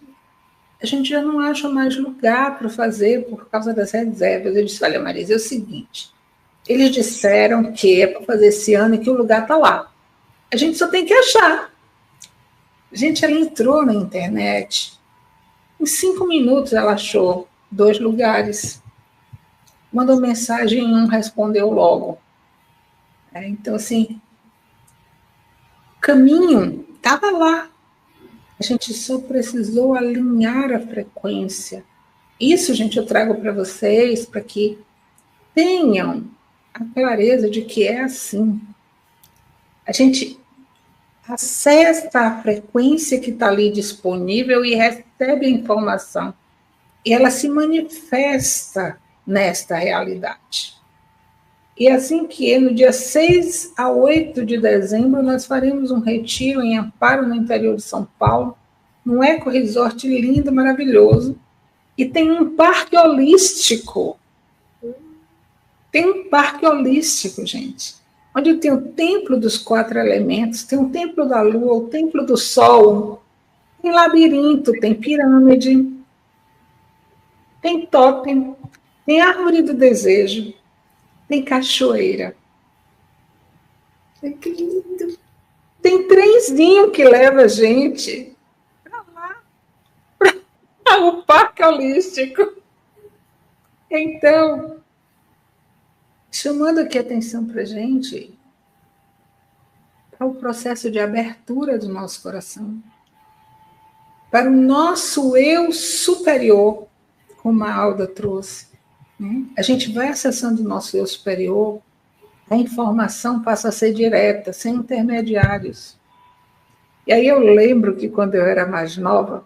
S1: a gente já não acha mais lugar para fazer por causa das reservas. Eu disse, olha, Marise, é o seguinte, eles disseram que é para fazer esse ano e que o lugar está lá. A gente só tem que achar. Gente, ela entrou na internet, em 5 minutos ela achou 2 lugares, mandou mensagem e um respondeu logo. Então, assim, o caminho estava lá. A gente só precisou alinhar a frequência. Isso, gente, eu trago para vocês, para que tenham a clareza de que é assim. A gente acessa a frequência que está ali disponível e recebe a informação. E ela se manifesta nesta realidade. E assim que no dia 6 a 8 de dezembro, nós faremos um retiro em Amparo, no interior de São Paulo, num eco-resort lindo, maravilhoso, e tem um parque holístico. Tem um parque holístico, gente, onde tem o templo dos 4 elementos, tem o templo da lua, o templo do sol, tem labirinto, tem pirâmide, tem tótem, tem árvore do desejo, tem cachoeira.
S2: Que lindo!
S1: Tem trenzinho que leva a gente para lá, para o parque holístico. Então, chamando aqui a atenção para a gente, para o processo de abertura do nosso coração, para o nosso eu superior, como a Alda trouxe. Né? A gente vai acessando o nosso eu superior, a informação passa a ser direta, sem intermediários. E aí eu lembro que quando eu era mais nova,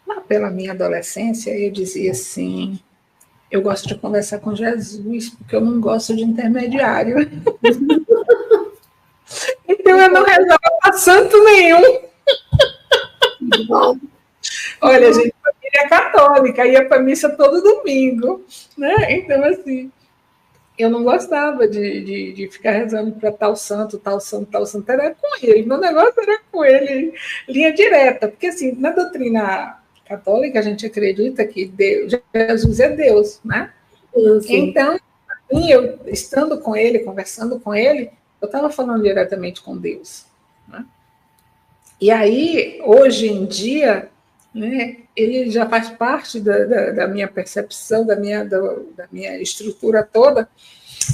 S1: lá pela minha adolescência, eu dizia assim, eu gosto de conversar com Jesus, porque eu não gosto de intermediário. Então eu não rezava para santo nenhum. Olha, gente, família católica, ia para missa todo domingo, né? Então, assim, eu não gostava de ficar rezando para tal santo, tal santo, tal santo, era com ele, meu negócio era com ele, linha direta, porque assim, na doutrina católica a gente acredita que Deus, Jesus é Deus, né? Sim. Então, eu estando com ele, conversando com ele, eu estava falando diretamente com Deus, né? E aí, hoje em dia, né, ele já faz parte da minha percepção, da minha estrutura toda,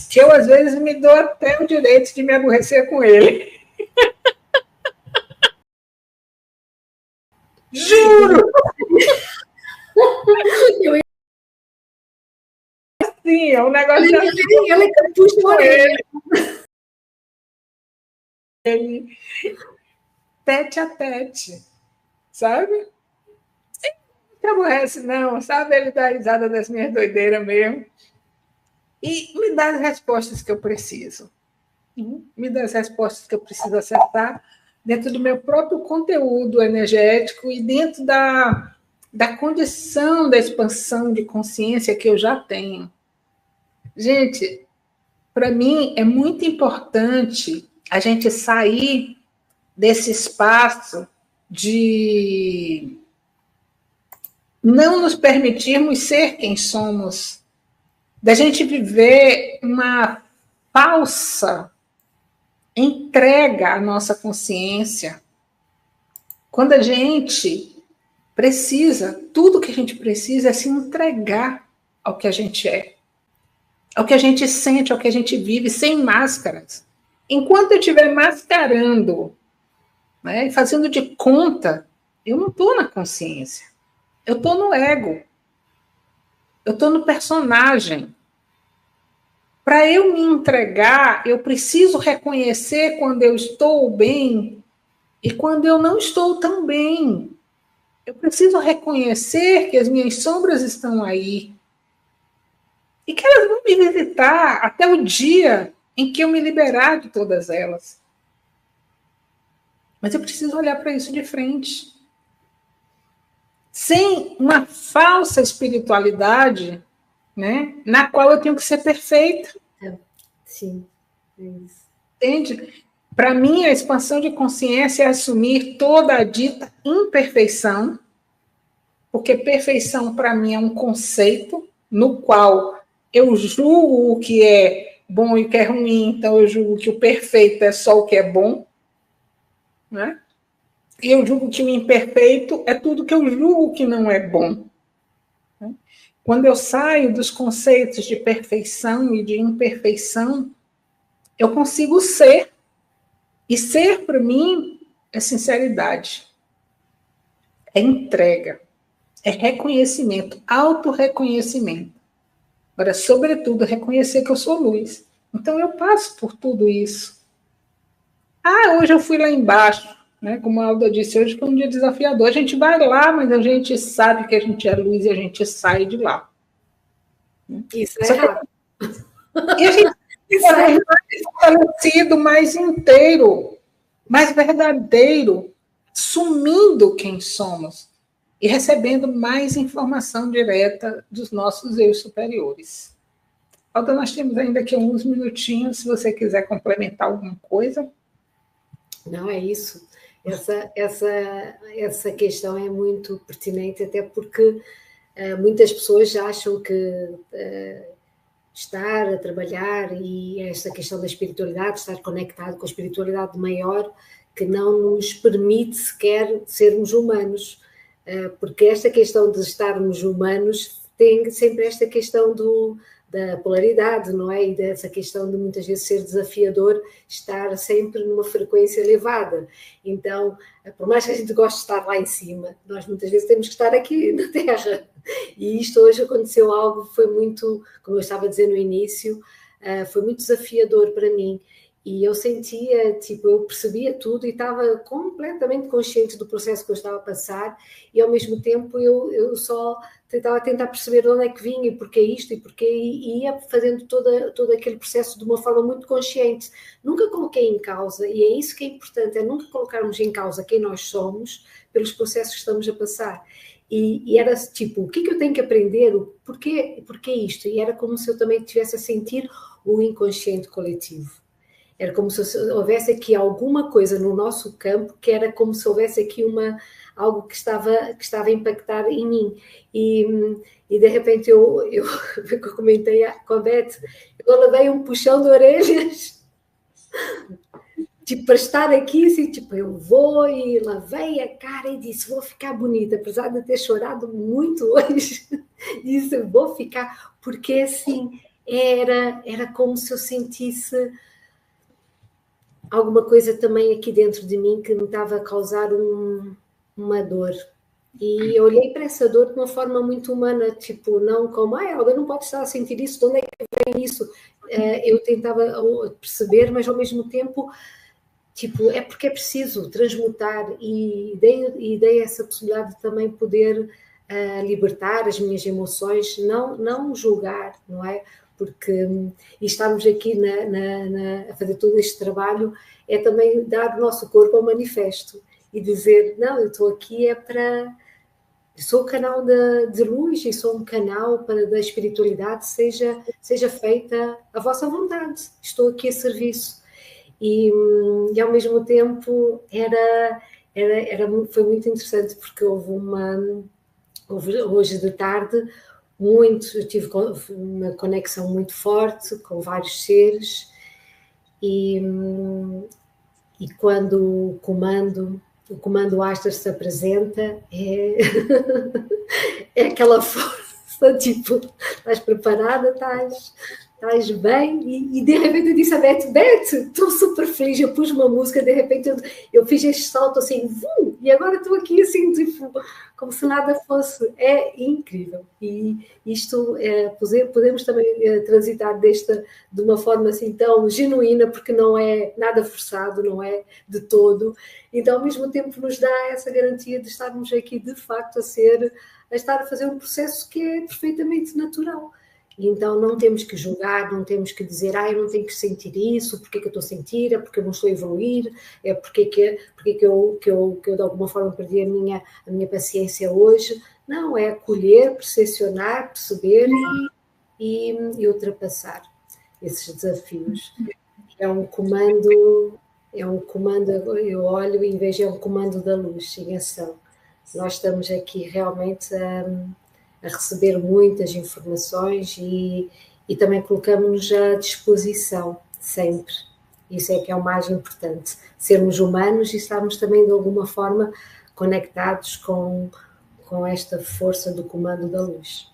S1: que eu, às vezes, me dou até o direito de me aborrecer com ele. Juro! Sim, é um negócio assim.
S2: Ela que puxa a orelha.
S1: Ele, tete a tete, sabe? Não aborrece, não, sabe? Ele dá risada das minhas doideiras mesmo. E me dá as respostas que eu preciso. Me dá as respostas que eu preciso acertar dentro do meu próprio conteúdo energético e dentro da condição da expansão de consciência que eu já tenho. Gente, para mim é muito importante a gente sair desse espaço de não nos permitirmos ser quem somos, da gente viver uma falsa entrega à nossa consciência, quando a gente precisa, tudo que a gente precisa é se entregar ao que a gente é, ao que a gente sente, ao que a gente vive, sem máscaras. Enquanto eu estiver mascarando, né, fazendo de conta, eu não estou na consciência, eu estou no ego, eu estou no personagem. Para eu me entregar, eu preciso reconhecer quando eu estou bem e quando eu não estou tão bem. Eu preciso reconhecer que as minhas sombras estão aí e que elas vão me visitar até o dia em que eu me liberar de todas elas. Mas eu preciso olhar para isso de frente. Sem uma falsa espiritualidade, né, na qual eu tenho que ser perfeita.
S2: Sim, é isso.
S1: Entende? Para mim, a expansão de consciência é assumir toda a dita imperfeição, porque perfeição, para mim, é um conceito no qual eu julgo o que é bom e o que é ruim, então eu julgo que o perfeito é só o que é bom, né? E eu julgo que o imperfeito é tudo que eu julgo que não é bom. Né? Quando eu saio dos conceitos de perfeição e de imperfeição, eu consigo ser. E ser, para mim, é sinceridade, é entrega, é reconhecimento, autorreconhecimento. Agora, sobretudo, reconhecer que eu sou luz. Então, eu passo por tudo isso. Hoje eu fui lá embaixo, né? Como a Alda disse, hoje foi um dia desafiador. A gente vai lá, mas a gente sabe que a gente é luz e a gente sai de lá.
S2: Isso é errado.
S1: E a gente é mais fortalecido, mais inteiro, mais verdadeiro, assumindo quem somos e recebendo mais informação direta dos nossos eus superiores. Alda, nós temos ainda aqui alguns minutinhos, se você quiser complementar alguma coisa.
S2: Não, é isso. Essa questão é muito pertinente, até porque muitas pessoas acham que estar a trabalhar e esta questão da espiritualidade, estar conectado com a espiritualidade maior, que não nos permite sequer sermos humanos, porque esta questão de estarmos humanos tem sempre esta questão da polaridade, não é? E dessa questão de muitas vezes ser desafiador, estar sempre numa frequência elevada. Então, por mais que a gente goste de estar lá em cima, nós muitas vezes temos que estar aqui na Terra. E isto hoje aconteceu algo, foi muito, como eu estava a dizer no início, foi muito desafiador para mim. E eu sentia, eu percebia tudo e estava completamente consciente do processo que eu estava a passar e ao mesmo tempo eu só estava a tentar perceber de onde é que vinha e porquê isto e porquê, e ia fazendo todo aquele processo de uma forma muito consciente. Nunca coloquei em causa, e é isso que é importante, é nunca colocarmos em causa quem nós somos pelos processos que estamos a passar. E era o que eu tenho que aprender, porquê isto? E era como se eu também estivesse a sentir o inconsciente coletivo. Era como se houvesse aqui alguma coisa no nosso campo que era como se houvesse aqui algo que estava a impactar em mim. E de repente eu comentei com a Beth, eu levei um puxão de orelhas, para estar aqui, assim, eu vou, e lavei a cara e disse, vou ficar bonita, apesar de ter chorado muito hoje, disse, vou ficar, porque assim, era como se eu sentisse alguma coisa também aqui dentro de mim que me estava a causar uma dor. E eu olhei para essa dor de uma forma muito humana, tipo, não como, Alda, não pode estar a sentir isso, de onde é que vem isso? Eu tentava perceber, mas ao mesmo tempo, tipo, é porque é preciso transmutar e dei essa possibilidade de também poder libertar as minhas emoções, não julgar, não é? Porque e estarmos aqui a fazer todo este trabalho é também dar o nosso corpo ao manifesto e dizer, não, eu estou aqui para... Eu sou o canal de luz e sou um canal para da espiritualidade, seja feita a vossa vontade. Estou aqui a serviço. E ao mesmo tempo foi muito interessante porque houve hoje de tarde eu tive uma conexão muito forte com vários seres e quando o comando Astar se apresenta é aquela força, tipo, estás preparada, estás bem, e de repente eu disse a Beth, estou super feliz, eu pus uma música, de repente eu fiz este salto assim, e agora estou aqui assim, tipo, como se nada fosse, é incrível, e isto, podemos também transitar de uma forma assim tão genuína, porque não é nada forçado, não é de todo, então ao mesmo tempo nos dá essa garantia de estarmos aqui de facto a estar a fazer um processo que é perfeitamente natural. Então não temos que julgar, não temos que dizer, eu não tenho que sentir isso, porque é que eu estou a sentir, é porque eu não estou a evoluir, é porque eu de alguma forma perdi a minha paciência hoje. Não, é acolher, percepcionar, perceber e ultrapassar esses desafios. É um comando, eu olho e vejo, é um comando da luz em ação. Nós estamos aqui realmente a receber muitas informações e também colocamos-nos à disposição, sempre. Isso é que é o mais importante. Sermos humanos e estarmos também, de alguma forma, conectados com esta força do comando da luz.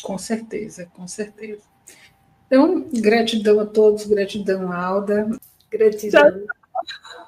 S1: Com certeza, com certeza. Então, gratidão a todos, gratidão, Alda.
S2: Gratidão.
S1: Tchau.